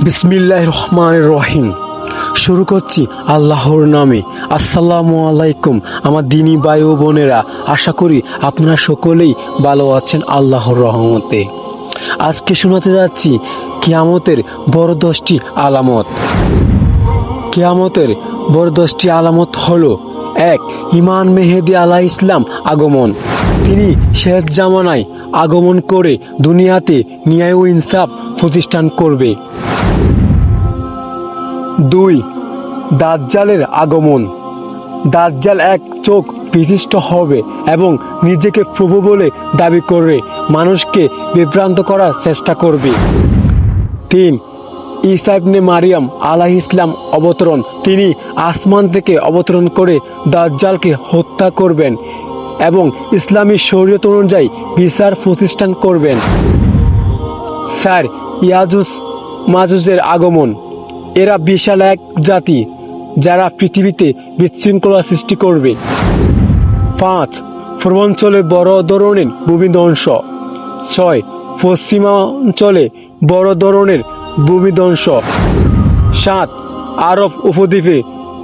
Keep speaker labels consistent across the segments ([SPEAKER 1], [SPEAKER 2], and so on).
[SPEAKER 1] বিসমিল্লাহির রহমানির রহিম। শুরু করছি আল্লাহর নামে। আসসালামু আলাইকুম আমার দিনী ভাই ও বোনেরা, আশা করি আপনারা সকলেই ভালো আছেন আল্লাহর রহমতে। আজকে শোনাতে যাচ্ছি কিয়ামতের বড় 10টি আলামত। কিয়ামতের বড় 10টি আলামত হলো: 1. ইমাম মেহেদী আলাইহিস সালাম আগমন। তিনি শেষ জামানায় আগমন করে দুনিয়াতে ন্যায় ও ইনসাফ প্রতিষ্ঠা করবে। 2. দাজ্জালের আগমন। দাজ্জাল এক চোখ বিশিষ্ট হবে এবং নিজেকে প্রভু বলে দাবি করে মানুষকে বিভ্রান্ত করার চেষ্টা করবে। 3. ঈসা ইবনে মারিয়াম আলাইহিস সালাম অবতরণ। তিনি আসমান থেকে অবতরণ করে দাজ্জালকে হত্যা করবেন এবং ইসলামী শরীয়ত অনুযায়ী বিচার প্রতিষ্ঠা করবেন। 4. ইয়াজুজ মাজুজের আগমন। এরা বিশাল এক জাতি যারা পৃথিবীতে বিশৃঙ্খলা সৃষ্টি করবে। 5. পূর্বাঞ্চলে বড় ধরনের ভূমিধ্বংস। 6. পশ্চিমাঞ্চলে বড় ধরনের ভূমিধ্বংস। 7. আরব উপদ্বীপে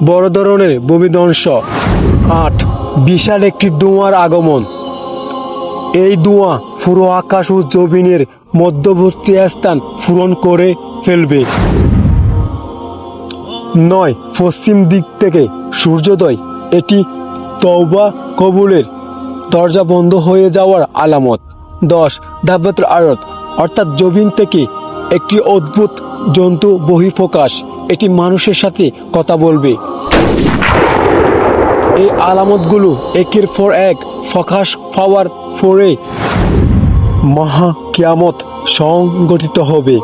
[SPEAKER 1] বড় ধরনের ভূমিধ্বংস। 8. বিশাল একটি ধোঁয়ার আগমন। এই ধোঁয়া পুরো আকাশ ও জমিনের মধ্যবর্তী স্থান পূরণ করে ফেলবে। 9. পশ্চিম দিক থেকে সূর্যোদয়। এটি তওবা কবুলের দরজা বন্ধ হয়ে যাওয়ার আলামত। 10. দাব্বাতুল আরদ, অর্থাৎ জমিন থেকে একটি অদ্ভুত জন্তু বহিঃপ্রকাশ। এটি মানুষের সাথে কথা বলবে। এই আলামতগুলো একের পর এক প্রকাশ পাওয়ার পরে মহা কিয়ামত সংঘটিত হবে।